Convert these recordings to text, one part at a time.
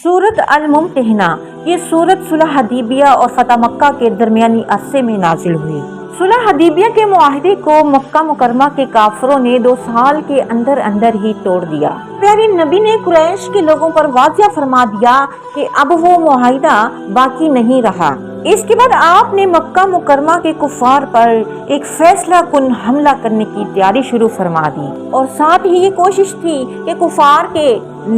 सूरत अल-मुम्तहिना। ये सूरत सुलह हदीबिया और फतह मक्का के दरमियानी अरसे में नाजिल हुई। सुलह हदीबिया के मुआहदे को मक्का मुकरमा के काफिरों ने 2 साल के अंदर अंदर ही तोड़ दिया। प्यारे नबी ने कुरैश के लोगों पर वाज़िया फरमा दिया कि अब वो मुआहदा बाकी नहीं रहा। इसके बाद आपने मक्का मुकरमा के कुफार पर एक फैसला कुन हमला करने की तैयारी शुरू फरमा दी और साथ ही ये कोशिश थी कि कुफार के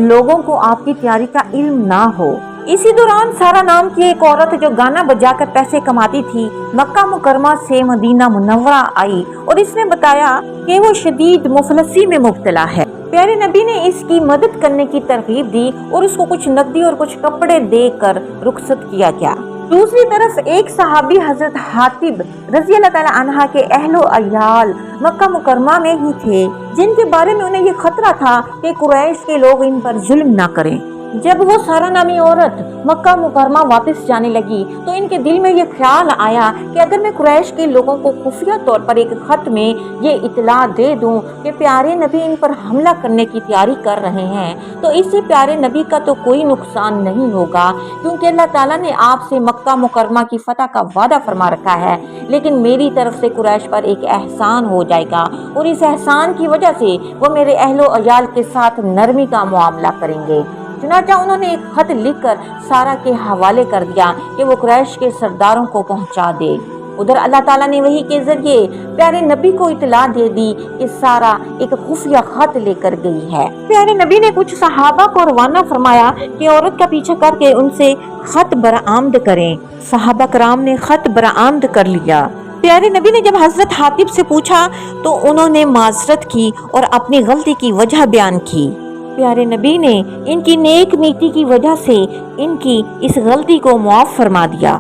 लोगों को आपकी तैयारी का इल्म ना हो। इसी दौरान सारा नाम की एक औरत जो गाना बजाकर पैसे कमाती थी मक्का मुकरमा से मदीना मुनव्वरा आई और इसने बताया कि वो शदीद मुफलसी में मुब्तला है। प्यारे नबी ने इसकी मदद करने की तरगीब दी और उसको कुछ नकदी और कुछ कपड़े देकर रुखसत किया गया। दूसरी तरफ एक सहाबी हजरत हातिब रज़ी अल्लाह ताला अन्हा के अहलो अयाल मक्का मुकरमा में ही थे, जिनके बारे में उन्हें ये खतरा था कि कुरैश के लोग इन पर जुल्म ना करें। जब वो सारा नामी औरत मक्का मुकरमा वापस जाने लगी तो इनके दिल में ये ख्याल आया कि अगर मैं कुरैश के लोगों को खुफिया तौर पर एक खत में ये इतला दे दूं कि प्यारे नबी इन पर हमला करने की तैयारी कर रहे हैं तो इससे प्यारे नबी का तो कोई नुकसान नहीं होगा, क्योंकि अल्लाह ताला ने आपसे मक्का मुकरमा की फतह का वादा फरमा रखा है, लेकिन मेरी तरफ से कुरैश पर एक एहसान हो जाएगा और इस एहसान की वजह से वो मेरे अहलो अयाल के साथ नरमी का मुआमला करेंगे। चुनांचे उन्होंने एक खत लिखकर सारा के हवाले कर दिया कि वो कुरैश के सरदारों को पहुंचा दे। उधर अल्लाह ताला ने वही के जरिए प्यारे नबी को इतला दे दी कि सारा एक खुफिया खत लेकर गई है। प्यारे नबी ने कुछ सहाबा को रवाना फरमाया कि औरत का पीछा करके उनसे खत बरामद करें। सहाबा कराम ने खत बरामद कर लिया। प्यारे नबी ने जब हजरत हातिब से पूछा तो उन्होंने माजरत की और अपनी गलती की वजह बयान की। प्यारे नबी ने इनकी नेक नीति की वजह से इनकी इस गलती को मुआफ फरमा दिया।